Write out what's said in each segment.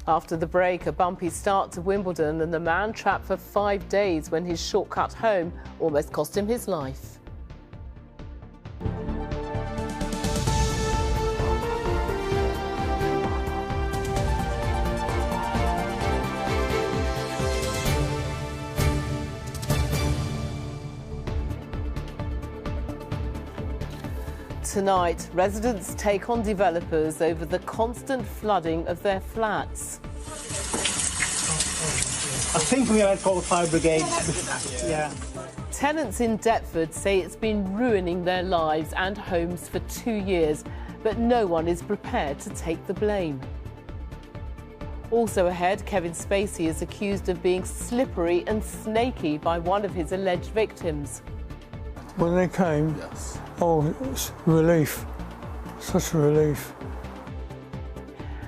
After the break, a bumpy start to Wimbledon and the man trapped for 5 days when his shortcut home almost cost him his life. Tonight, residents take on developers over the constant flooding of their flats. I think we might call the fire brigade. Yeah. Tenants in Deptford say it's been ruining their lives and homes for 2 years, but no one is prepared to take the blame. Also ahead, Kevin Spacey is accused of being slippery and snaky by one of his alleged victims. When they came, oh, it's relief, such a relief.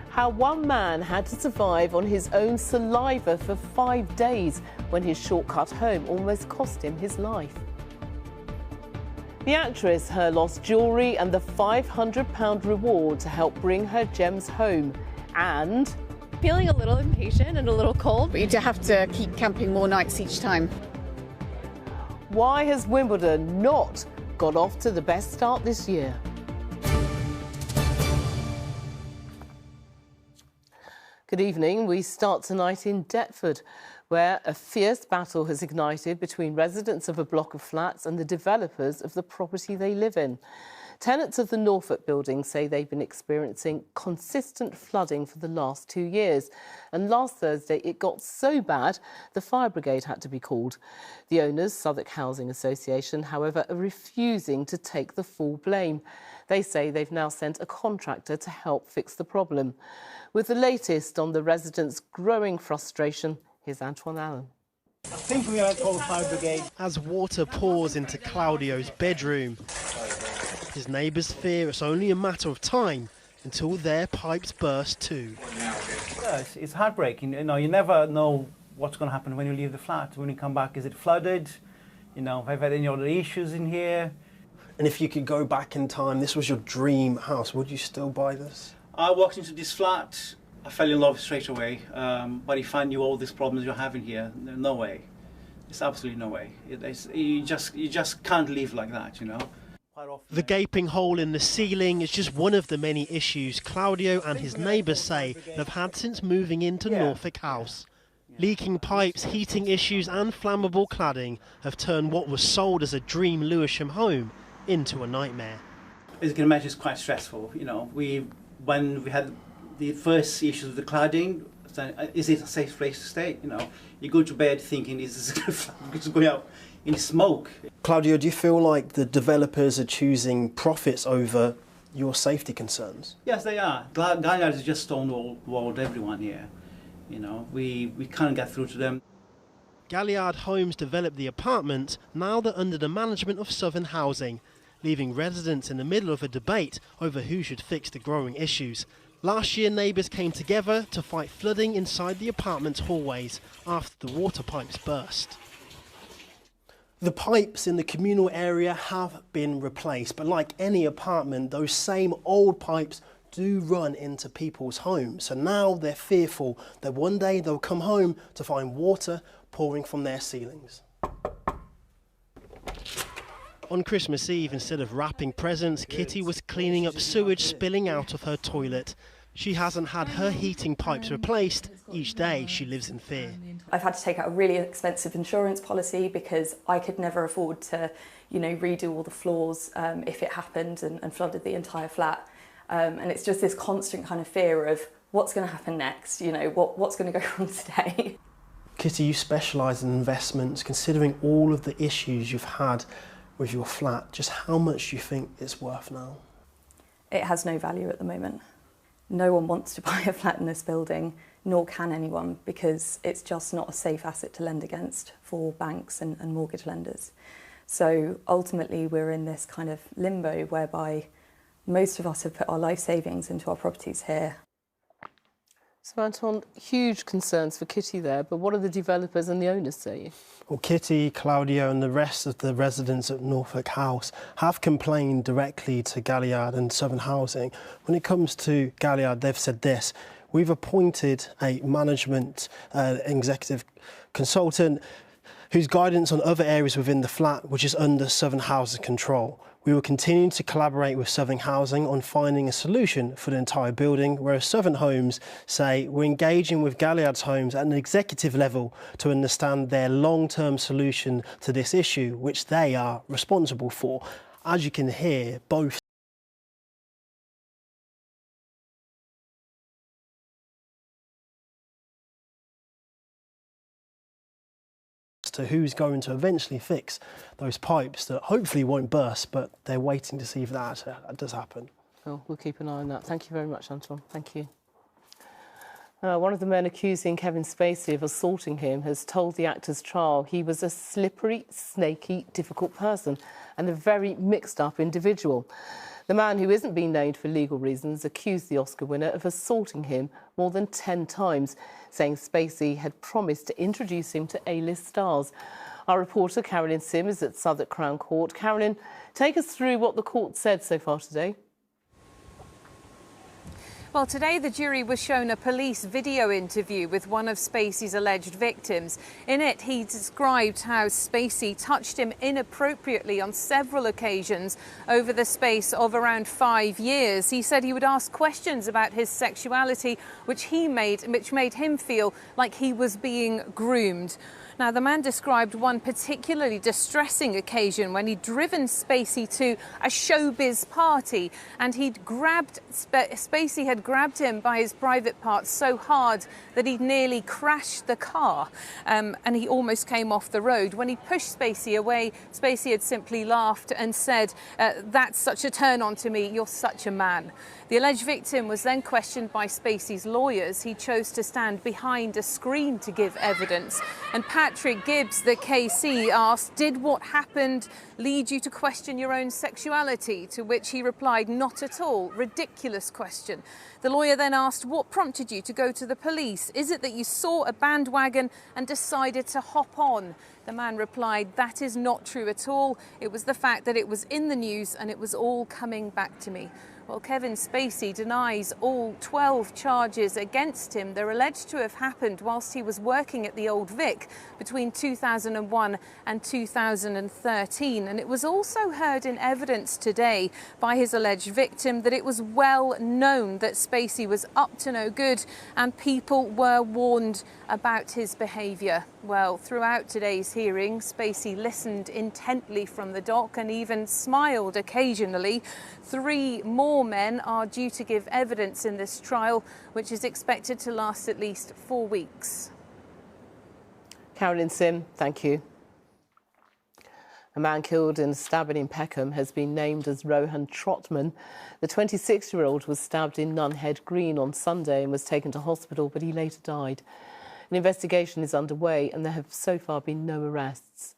How one man had to survive on his own saliva for 5 days when his shortcut home almost cost him his life. The actress, her lost jewellery and the £500 reward to help bring her gems home. And feeling a little impatient and a little cold, but you do have to keep camping more nights each time. why has Wimbledon not got off to the best start this year? Good evening. We start tonight in Deptford, where a fierce battle has ignited between residents of a block of flats and the developers of the property they live in. Tenants of the Norfolk building say they've been experiencing consistent flooding for the last 2 years. And last Thursday, it got so bad, the fire brigade had to be called. The owners, Southwark Housing Association, however, are refusing to take the full blame. They say they've now sent a contractor to help fix the problem. With the latest on the residents' growing frustration, here's Antoine Allen. I think we might call the fire brigade. As water pours into Claudio's bedroom, his neighbours fear it's only a matter of time until their pipes burst too. Yeah, it's heartbreaking. You know, you never know what's going to happen when you leave the flat. When you come back, is it flooded? You know, have you had any other issues in here? And if you could go back in time, this was your dream house, would you still buy this? I walked into this flat, I fell in love straight away. But if I knew all these problems you're having here, no way. It's absolutely no way. You just can't live like that, you know. The gaping hole in the ceiling is just one of the many issues Claudio and his neighbours say they've had since moving into Norfolk House. Leaking pipes, heating issues and flammable cladding have turned what was sold as a dream Lewisham home into a nightmare. As you can imagine, it's quite stressful. You know, when we had the first issues with the cladding, is it a safe place to stay? You know, you go to bed thinking, is this going out in smoke? Claudio, do you feel like the developers are choosing profits over your safety concerns? Yes, they are. Galliard is just stonewalled everyone here. You know, we can't get through to them. Galliard Homes developed the apartment. Now they're under the management of Southern Housing, leaving residents in the middle of a debate over who should fix the growing issues. Last year, neighbours came together to fight flooding inside the apartment's hallways after the water pipes burst. The pipes in the communal area have been replaced, but like any apartment, those same old pipes do run into people's homes. So now they're fearful that one day they'll come home to find water pouring from their ceilings. On Christmas Eve, instead of wrapping presents, Kitty was cleaning up sewage spilling out of her toilet. She hasn't had her heating pipes replaced. Each day she lives in fear. I've had to take out a really expensive insurance policy because I could never afford to, you know, redo all the floors if it happened and flooded the entire flat. And it's just this constant kind of fear of what's going to happen next, you know, what's going to go wrong today. Kitty, you specialise in investments. Considering all of the issues you've had with your flat, just how much do you think it's worth now? It has no value at the moment. No one wants to buy a flat in this building, nor can anyone, because it's just not a safe asset to lend against for banks and mortgage lenders. So ultimately we're in this kind of limbo whereby most of us have put our life savings into our properties here. So, Anton, huge concerns for Kitty there, but what are the developers and the owners saying? Well, Kitty, Claudio and the rest of the residents at Norfolk House have complained directly to Galliard and Southern Housing. When it comes to Galliard, they've said this: we've appointed a management executive consultant whose guidance on other areas within the flat, which is under Southern Housing control. We will continue to collaborate with Southern Housing on finding a solution for the entire building, whereas Southern Homes say we're engaging with Galliard's Homes at an executive level to understand their long-term solution to this issue, which they are responsible for. As you can hear, both to who's going to eventually fix those pipes that hopefully won't burst, but they're waiting to see if that does happen. Well, we'll keep an eye on that. Thank you very much, Anton. Thank you. One of the men accusing Kevin Spacey of assaulting him has told the actor's trial he was a slippery, snaky, difficult person and a very mixed-up individual. The man, who isn't being named for legal reasons, accused the Oscar winner of assaulting him more than 10 times, saying Spacey had promised to introduce him to A-list stars. Our reporter Carolyn Sim is at Southwark Crown Court. Carolyn, take us through what the court said so far today. Well, today the jury was shown a police video interview with one of Spacey's alleged victims. In it, he described how Spacey touched him inappropriately on several occasions over the space of around 5 years. He said he would ask questions about his sexuality, which made him feel like he was being groomed. Now, the man described one particularly distressing occasion when he'd driven Spacey to a showbiz party and Spacey had grabbed him by his private parts so hard that he'd nearly crashed the car and he almost came off the road. When he pushed Spacey away, Spacey had simply laughed and said, "That's such a turn on to me, you're such a man." The alleged victim was then questioned by Spacey's lawyers. He chose to stand behind a screen to give evidence. And Patrick Gibbs, the KC, asked, "Did what happened lead you to question your own sexuality?" To which he replied, "Not at all. Ridiculous question." The lawyer then asked, "What prompted you to go to the police? Is it that you saw a bandwagon and decided to hop on?" The man replied, "That is not true at all. It was the fact that it was in the news and it was all coming back to me." Well, Kevin Spacey denies all 12 charges against him. They're alleged to have happened whilst he was working at the Old Vic between 2001 and 2013. And it was also heard in evidence today by his alleged victim that it was well known that Spacey was up to no good and people were warned about his behaviour. Well, throughout today's hearing, Spacey listened intently from the dock and even smiled occasionally. 3 more men are due to give evidence in this trial, which is expected to last at least 4 weeks. Carolyn Sim, thank you. A man killed in a stabbing in Peckham has been named as Rohan Trotman. The 26-year-old was stabbed in Nunhead Green on Sunday and was taken to hospital, but he later died. An investigation is underway and there have so far been no arrests.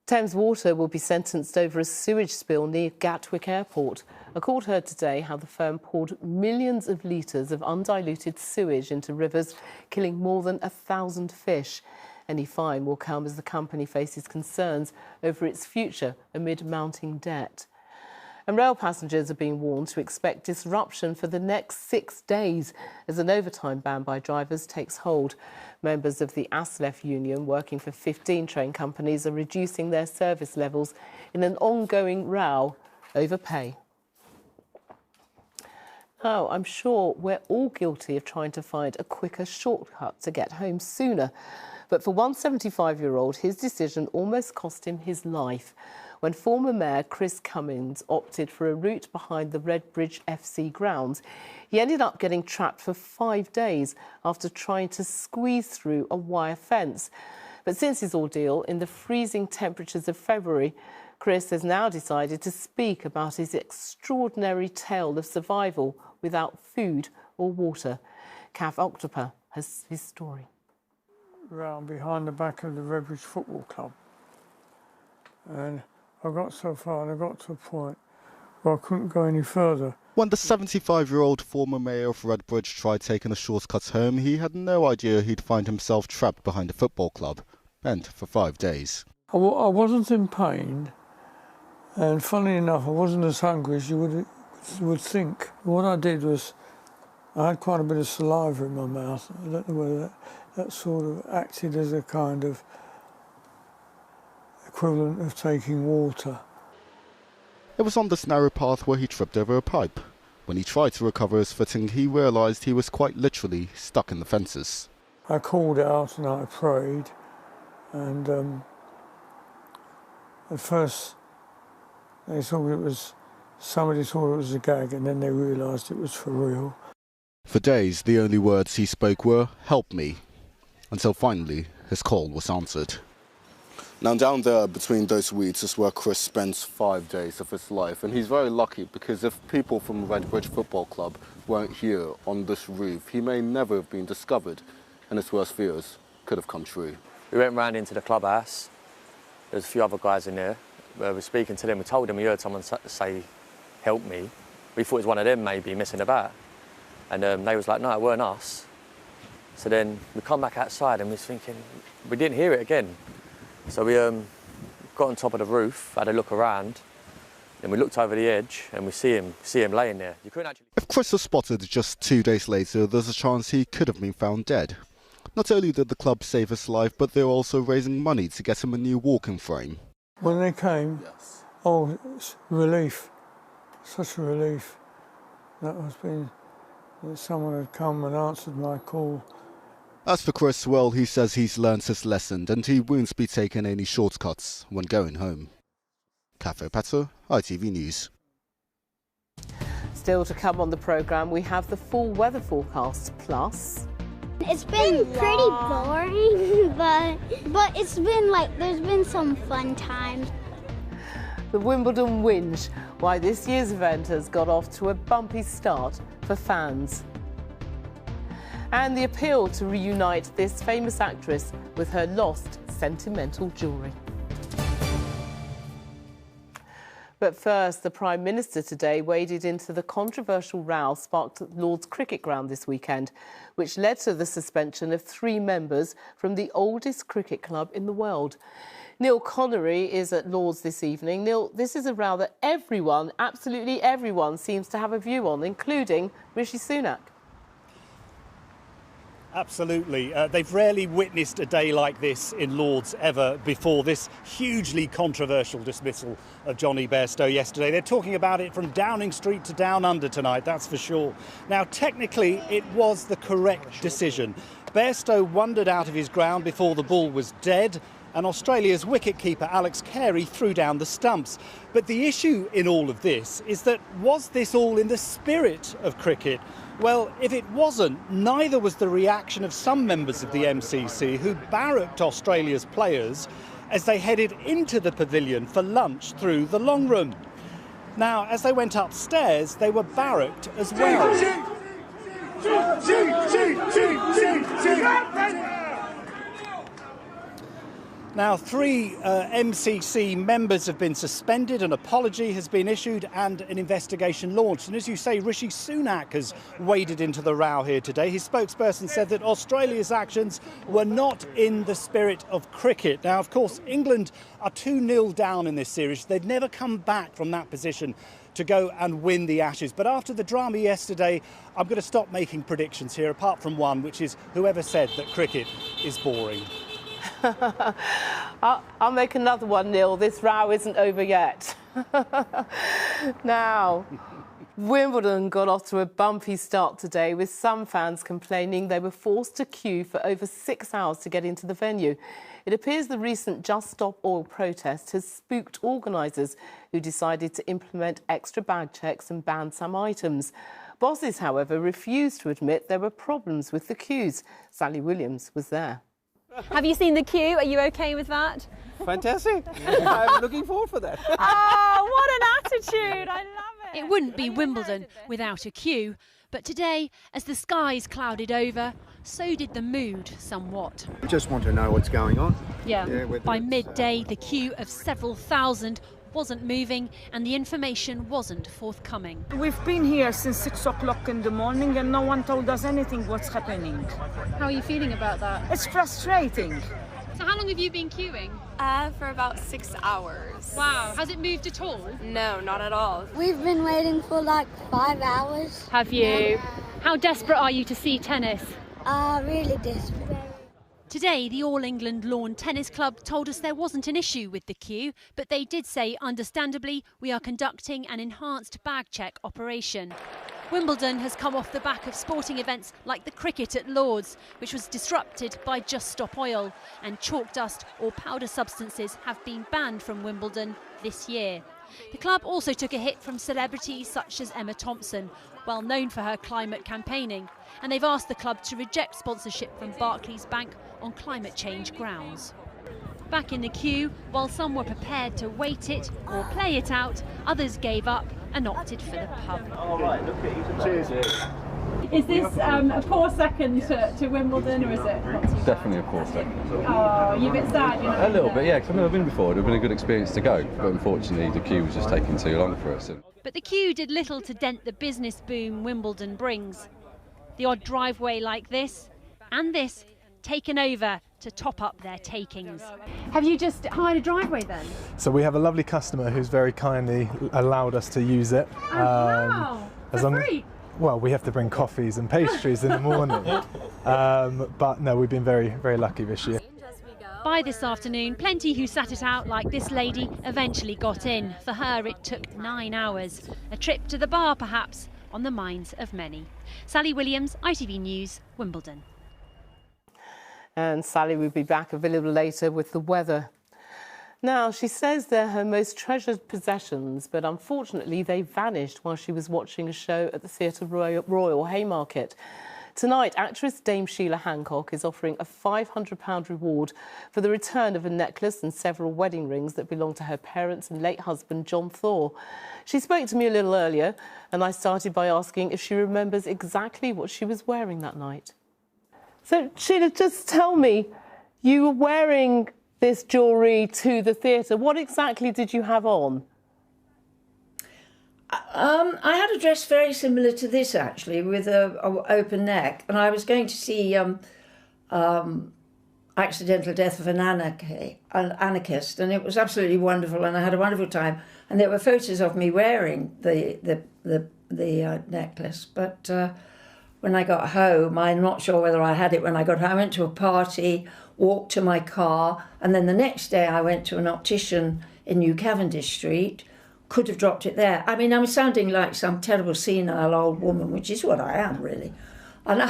Thames Water will be sentenced over a sewage spill near Gatwick Airport. A court heard today how the firm poured millions of litres of undiluted sewage into rivers, killing more than 1,000 fish. Any fine will come as the company faces concerns over its future amid mounting debt. And rail passengers are being warned to expect disruption for the next 6 days as an overtime ban by drivers takes hold. Members of the ASLEF union, working for 15 train companies, are reducing their service levels in an ongoing row over pay. Now, I'm sure we're all guilty of trying to find a quicker shortcut to get home sooner. But for one 75-year-old, his decision almost cost him his life when former Mayor Chris Cummins opted for a route behind the Redbridge FC grounds. He ended up getting trapped for 5 days after trying to squeeze through a wire fence. But since his ordeal in the freezing temperatures of February, Chris has now decided to speak about his extraordinary tale of survival without food or water. Kath Octoper has his story. Round behind the back of the Redbridge Football Club. And I got so far and I got to a point where I couldn't go any further. When the 75-year-old former mayor of Redbridge tried taking a shortcut home, he had no idea he'd find himself trapped behind a football club, and for 5 days. I wasn't in pain, and funnily enough, I wasn't as hungry as you would think. What I did was I had quite a bit of saliva in my mouth. I don't know whether that sort of acted as a kind of equivalent of taking water. It was on this narrow path where he tripped over a pipe. When he tried to recover his footing, he realised he was quite literally stuck in the fences. I called out and I prayed, and at first somebody thought it was a gag, and then they realised it was for real. For days, the only words he spoke were, "Help me," until finally his call was answered. Now down there between those weeds is where Chris spends 5 days of his life, and he's very lucky because if people from Redbridge Football Club weren't here on this roof, he may never have been discovered, and his worst fears could have come true. We went round into the clubhouse. There's a few other guys in there. We were speaking to them. We told them we heard someone say, "Help me." We thought it was one of them maybe messing about. And they was like, "No, it weren't us." So then we come back outside and we was thinking, we didn't hear it again. So we got on top of the roof, had a look around, then we looked over the edge and we see him laying there. You couldn't actually... If Chris was spotted just 2 days later, there's a chance he could have been found dead. Not only did the club save his life, but they're also raising money to get him a new walking frame. When they came, oh, it's relief, such a relief. That someone had come and answered my call. As for Chris, well, he says he's learned his lesson and he won't be taking any shortcuts when going home. Cafe Pato, ITV News. Still to come on the programme, we have the full weather forecast, plus... It's been pretty boring, but it's been there's been some fun times. The Wimbledon whinge, why this year's event has got off to a bumpy start for fans. And the appeal to reunite this famous actress with her lost sentimental jewellery. But first, the Prime Minister today waded into the controversial row sparked at Lord's Cricket Ground this weekend, which led to the suspension of 3 members from the oldest cricket club in the world. Neil Connery is at Lord's this evening. Neil, this is a row that everyone, absolutely everyone, seems to have a view on, including Rishi Sunak. Absolutely. They've rarely witnessed a day like this in Lord's ever before, this hugely controversial dismissal of Johnny Bairstow yesterday. They're talking about it from Downing Street to Down Under tonight, that's for sure. Now, technically, it was the correct decision. Bairstow wandered out of his ground before the ball was dead, and Australia's wicketkeeper Alex Carey threw down the stumps. But the issue in all of this is that, was this all in the spirit of cricket? Well, if it wasn't, neither was the reaction of some members of the MCC who barracked Australia's players as they headed into the pavilion for lunch through the long room. Now, as they went upstairs, they were barracked as well. Now, 3 MCC members have been suspended, an apology has been issued and an investigation launched. And as you say, Rishi Sunak has waded into the row here today. His spokesperson said that Australia's actions were not in the spirit of cricket. Now, of course, England are 2-0 down in this series. They'd never come back from that position to go and win the Ashes. But after the drama yesterday, I'm going to stop making predictions here, apart from one, which is whoever said that cricket is boring. I'll make another one, Neil. This row isn't over yet. Now, Wimbledon got off to a bumpy start today, with some fans complaining they were forced to queue for over 6 hours to get into the venue. It appears the recent Just Stop Oil protest has spooked organisers, who decided to implement extra bag checks and ban some items. Bosses, however, refused to admit there were problems with the queues. Sally Williams was there. Have you seen the queue? Are you okay with that? Fantastic. I'm looking forward for that. Oh, what an attitude. I love it. It wouldn't be Wimbledon without a queue. But today, as the skies clouded over, so did the mood somewhat. We just want to know what's going on. Yeah. By midday, the queue of several thousand wasn't moving and the information wasn't forthcoming. We've been here since 6 o'clock in the morning and no one told us anything what's happening. How are you feeling about that? It's frustrating. So how long have you been queuing? For about 6 hours. Wow. Has it moved at all? No, not at all. We've been waiting for like 5 hours. Have you? How desperate are you to see tennis? Really desperate. Today, the All England Lawn Tennis Club told us there wasn't an issue with the queue, but they did say, understandably, we are conducting an enhanced bag check operation. Wimbledon has come off the back of sporting events like the cricket at Lord's, which was disrupted by Just Stop Oil, and chalk dust or powder substances have been banned from Wimbledon this year. The club also took a hit from celebrities such as Emma Thompson, well known for her climate campaigning, and they've asked the club to reject sponsorship from Barclays Bank on climate change grounds. Back in the queue, while some were prepared to wait it or play it out, others gave up and opted for the pub. All right, look at you. Cheers. Is this a poor second to Wimbledon, or is it not too bad? Definitely a poor second. Oh, you're a bit sad, you're not A little bit, yeah, because I've never been before. It would have been a good experience to go, but unfortunately the queue was just taking too long for us. But the queue did little to dent the business boom Wimbledon brings. The odd driveway like this, and this, taken over to top up their takings. Have you just hired a driveway then? So we have a lovely customer who's very kindly allowed us to use it. Wow, for free? Well, we have to bring coffees and pastries in the morning. But no, we've been very, very lucky this year. By this afternoon, plenty who sat it out like this lady eventually got in. For her, it took 9 hours. A trip to the bar, perhaps, on the minds of many. Sally Williams, ITV News, Wimbledon. And Sally will be back a little later with the weather. Now, she says they're her most treasured possessions, but unfortunately they vanished while she was watching a show at the Theatre Royal Haymarket. Tonight, actress Dame Sheila Hancock is offering a £500 reward for the return of a necklace and several wedding rings that belonged to her parents and late husband, John Thor. She spoke to me a little earlier, and I started by asking if she remembers exactly what she was wearing that night. So, Sheila, just tell me, you were wearing this jewellery to the theatre. What exactly did you have on? I had a dress very similar to this, actually, with an open neck, and I was going to see Accidental Death of an Anarchist, and it was absolutely wonderful, and I had a wonderful time. And there were photos of me wearing the necklace, but when I got home, I'm not sure whether I had it when I got home. I went to a party, walked to my car, and then the next day I went to an optician in New Cavendish Street. Could have dropped it there. I mean, I'm sounding like some terrible senile old woman, which is what I am, really. And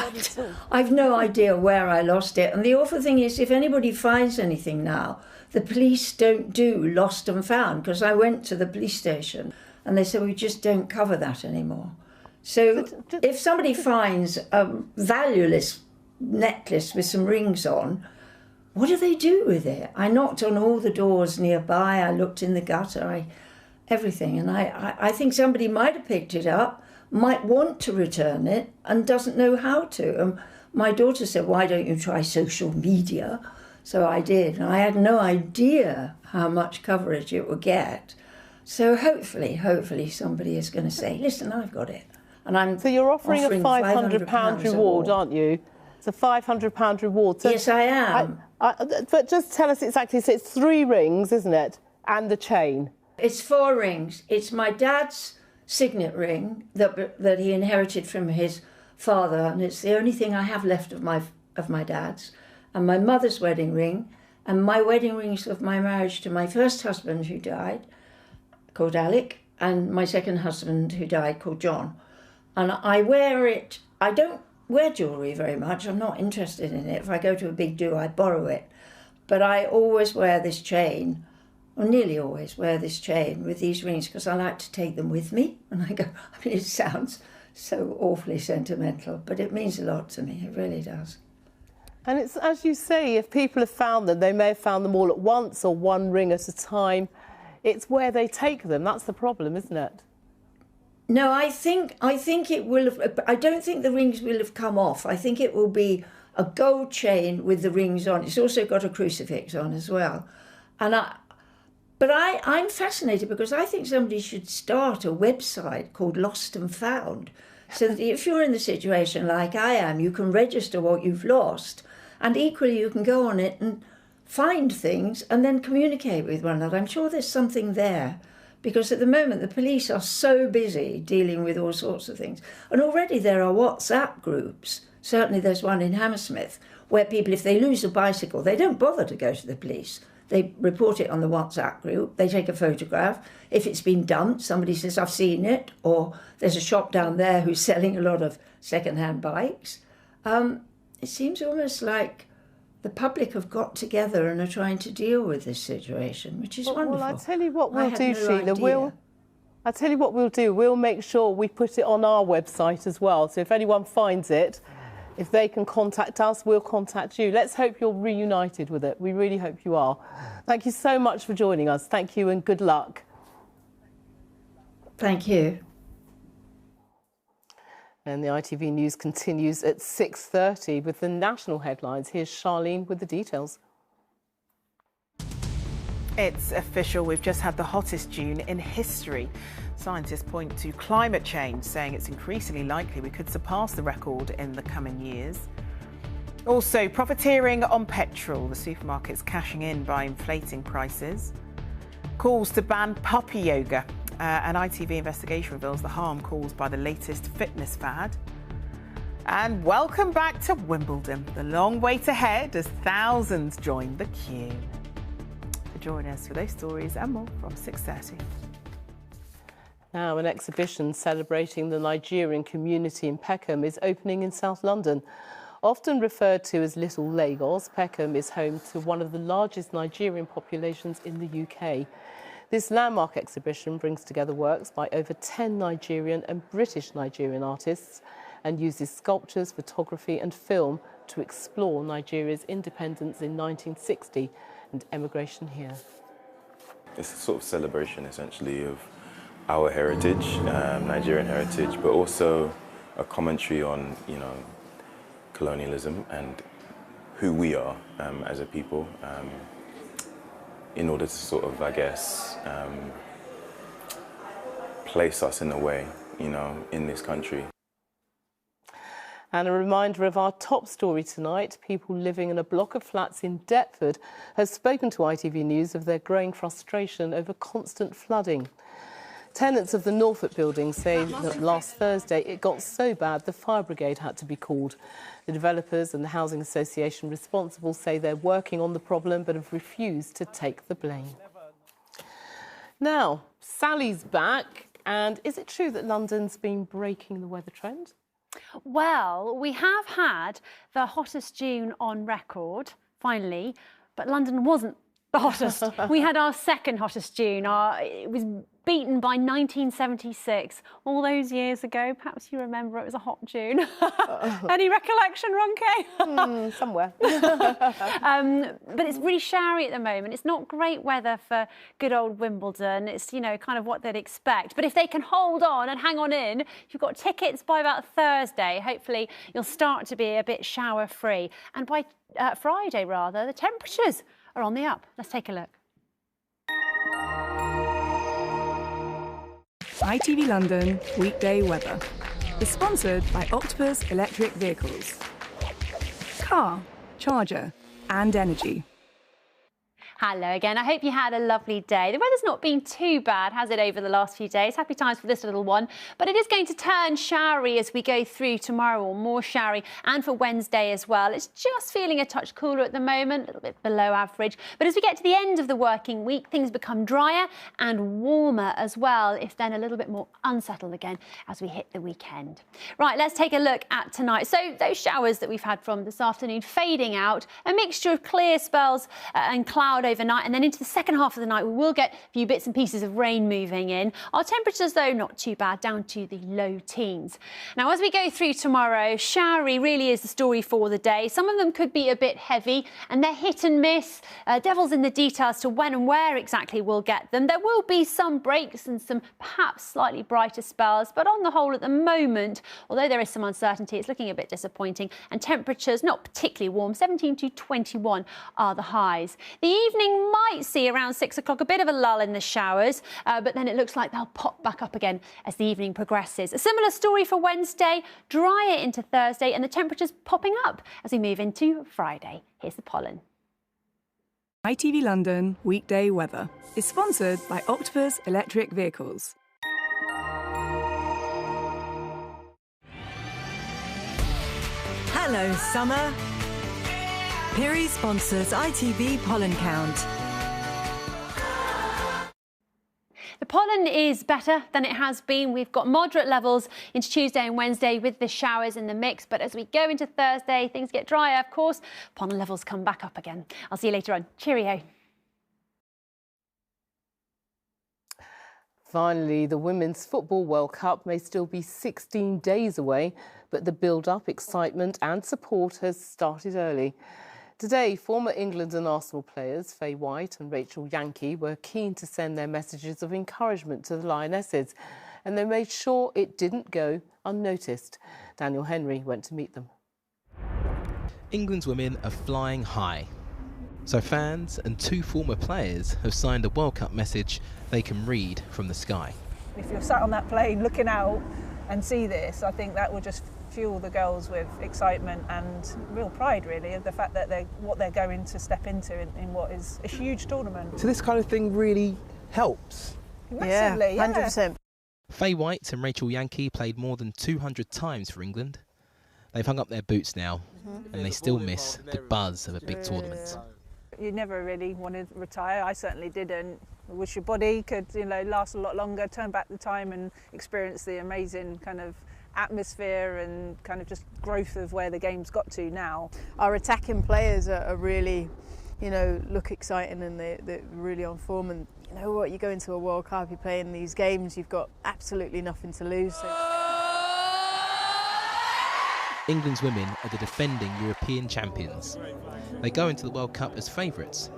I've no idea where I lost it. And the awful thing is, if anybody finds anything now, the police don't do lost and found, because I went to the police station and they said, we just don't cover that anymore. So if somebody finds a valueless necklace with some rings on, what do they do with it? I knocked on all the doors nearby, I looked in the gutter, everything, and I think somebody might have picked it up, might want to return it, and doesn't know how to. My daughter said, why don't you try social media? So I did, and I had no idea how much coverage it would get. So hopefully somebody is going to say, listen, I've got it. And so you're offering a £500 reward, aren't you? It's a £500 reward. So yes, I am. But just tell us exactly, so it's 3 rings, isn't it? And the chain. It's 4 rings. It's my dad's signet ring that he inherited from his father, and it's the only thing I have left of my dad's, and my mother's wedding ring, and my wedding rings of my marriage to my first husband who died, called Alec, and my second husband who died, called John. And I wear it. I don't wear jewellery very much. I'm not interested in it. If I go to a big do, I borrow it. But I always wear this chain, or nearly always wear this chain with these rings, because I like to take them with me. And I go, I mean, it sounds so awfully sentimental, but it means a lot to me. It really does. And it's, as you say, if people have found them, they may have found them all at once or 1 ring at a time. It's where they take them. That's the problem, isn't it? No, I think it will have. I don't think the rings will have come off. I think it will be a gold chain with the rings on. It's also got a crucifix on as well. And I'm fascinated, because I think somebody should start a website called Lost and Found, so that if you're in the situation like I am, you can register what you've lost, and equally you can go on it and find things and then communicate with one another. I'm sure there's something there, because at the moment the police are so busy dealing with all sorts of things. And already there are WhatsApp groups, certainly there's one in Hammersmith, where people, if they lose a bicycle, they don't bother to go to the police. They report it on the WhatsApp group, they take a photograph. If it's been dumped, somebody says, I've seen it, or there's a shop down there who's selling a lot of second-hand bikes. It seems almost like the public have got together and are trying to deal with this situation, which is wonderful. Well, I'll tell you what we'll do, no Sheila. idea. I'll tell you what we'll do. We'll make sure we put it on our website as well. So if anyone finds it, if they can contact us, we'll contact you. Let's hope you're reunited with it. We really hope you are. Thank you so much for joining us. Thank you and good luck. Thank you. And the ITV News continues at 6:30 with the national headlines. Here's Charlene with the details. It's official. We've just had the hottest June in history. Scientists point to climate change, saying it's increasingly likely we could surpass the record in the coming years. Also, profiteering on petrol. The supermarkets cashing in by inflating prices. Calls to ban puppy yoga. An ITV investigation reveals the harm caused by the latest fitness fad. And welcome back to Wimbledon. The long wait ahead as thousands join the queue. Join us for those stories and more from 6:30. Now, an exhibition celebrating the Nigerian community in Peckham is opening in South London. Often referred to as Little Lagos, Peckham is home to one of the largest Nigerian populations in the UK. This landmark exhibition brings together works by over 10 Nigerian and British Nigerian artists and uses sculptures, photography and film to explore Nigeria's independence in 1960 and emigration here. It's a sort of celebration, essentially, of our heritage, Nigerian heritage, but also a commentary on, colonialism and who we are as a people, in order to sort of, I guess, place us in a way, in this country. And a reminder of our top story tonight. People living in a block of flats in Deptford have spoken to ITV News of their growing frustration over constant flooding. Tenants of the Norfolk building say that last Thursday it got so bad the fire brigade had to be called. The developers and the housing association responsible say they're working on the problem but have refused to take the blame. Now, Sally's back, and is it true that London's been breaking the weather trend? Well, we have had the hottest June on record, finally, but London wasn't the hottest. We had our second hottest June. It was beaten by 1976, all those years ago. Perhaps you remember it was a hot June. Any recollection, Ronke? Somewhere. But it's really showery at the moment. It's not great weather for good old Wimbledon. It's, kind of what they'd expect. But if they can hold on and hang on in, if you've got tickets by about Thursday, hopefully you'll start to be a bit shower-free. And by Friday, rather, the temperatures are on the up. Let's take a look. ITV London weekday weather is sponsored by Octopus Electric Vehicles. Car, charger and energy. Hello again. I hope you had a lovely day. The weather's not been too bad, has it, over the last few days? Happy times for this little one. But it is going to turn showery as we go through tomorrow, or more showery, and for Wednesday as well. It's just feeling a touch cooler at the moment, a little bit below average. But as we get to the end of the working week, things become drier and warmer as well, if then a little bit more unsettled again as we hit the weekend. Right, let's take a look at tonight. So those showers that we've had from this afternoon fading out, a mixture of clear spells and cloud overnight, and then into the second half of the night we will get a few bits and pieces of rain moving in. Our temperatures, though, not too bad, down to the low teens. Now, as we go through tomorrow, showery really is the story for the day. Some of them could be a bit heavy, and they're hit and miss. Devil's in the details to when and where exactly we'll get them. There will be some breaks and some perhaps slightly brighter spells, but on the whole at the moment, although there is some uncertainty, it's looking a bit disappointing, and temperatures not particularly warm. 17 to 21 are the highs. The evening might see around 6 o'clock a bit of a lull in the showers, but then it looks like they'll pop back up again as the evening progresses. A similar story for Wednesday, drier into Thursday, and the temperatures popping up as we move into Friday. Here's the pollen. ITV London Weekday Weather is sponsored by Octopus Electric Vehicles. Hello, summer. Piri sponsors ITV Pollen Count. The pollen is better than it has been. We've got moderate levels into Tuesday and Wednesday with the showers in the mix. But as we go into Thursday, things get drier, of course. Pollen levels come back up again. I'll see you later on. Cheerio. Finally, the Women's Football World Cup may still be 16 days away, but the build-up, excitement and support has started early. Today, former England and Arsenal players Faye White and Rachel Yankee were keen to send their messages of encouragement to the Lionesses, and they made sure it didn't go unnoticed. Daniel Henry went to meet them. England's women are flying high. So fans and two former players have signed a World Cup message they can read from the sky. If you're sat on that plane looking out and see this, I think that will just fuel the girls with excitement and real pride, really, of the fact that what they're going to step into in what is a huge tournament. So this kind of thing really helps. Massively, yeah. 100%. Faye White and Rachel Yankee played more than 200 times for England. They've hung up their boots now, and they still miss the buzz of a big tournament. You never really want to retire. I certainly didn't. I wish your body could, last a lot longer, turn back the time and experience the amazing kind of atmosphere and kind of just growth of where the game's got to now. Our attacking players are really, look exciting, and they're really on form. And you know what, you go into a World Cup, you're playing these games, you've got absolutely nothing to lose. So. England's women are the defending European champions. They go into the World Cup as favourites,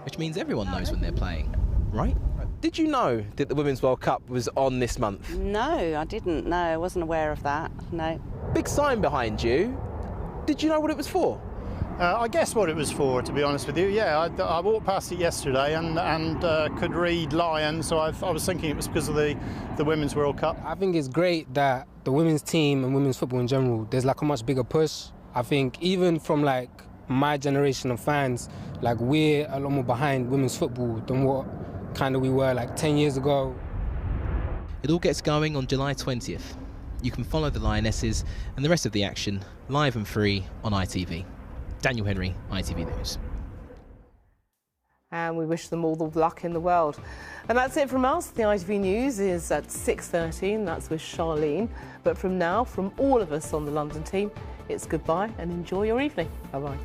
which means everyone knows when they're playing, right? Did you know that the Women's World Cup was on this month? No, I didn't. No, I wasn't aware of that. No. Big sign behind you. Did you know what it was for? I guess what it was for, to be honest with you. Yeah, I walked past it yesterday and could read Lion, so I was thinking it was because of the Women's World Cup. I think it's great that the women's team and women's football in general, there's like a much bigger push. I think even from like my generation of fans, like we're a lot more behind women's football than what kind of we were like 10 years ago. It all gets going on July 20th. You can follow the Lionesses and the rest of the action live and free on ITV. Daniel Henry, ITV News. And we wish them all the luck in the world. And that's it from us. The ITV News is at 6:13. That's with Charlene. But from now, from all of us on the London team, it's goodbye and enjoy your evening. Bye-bye.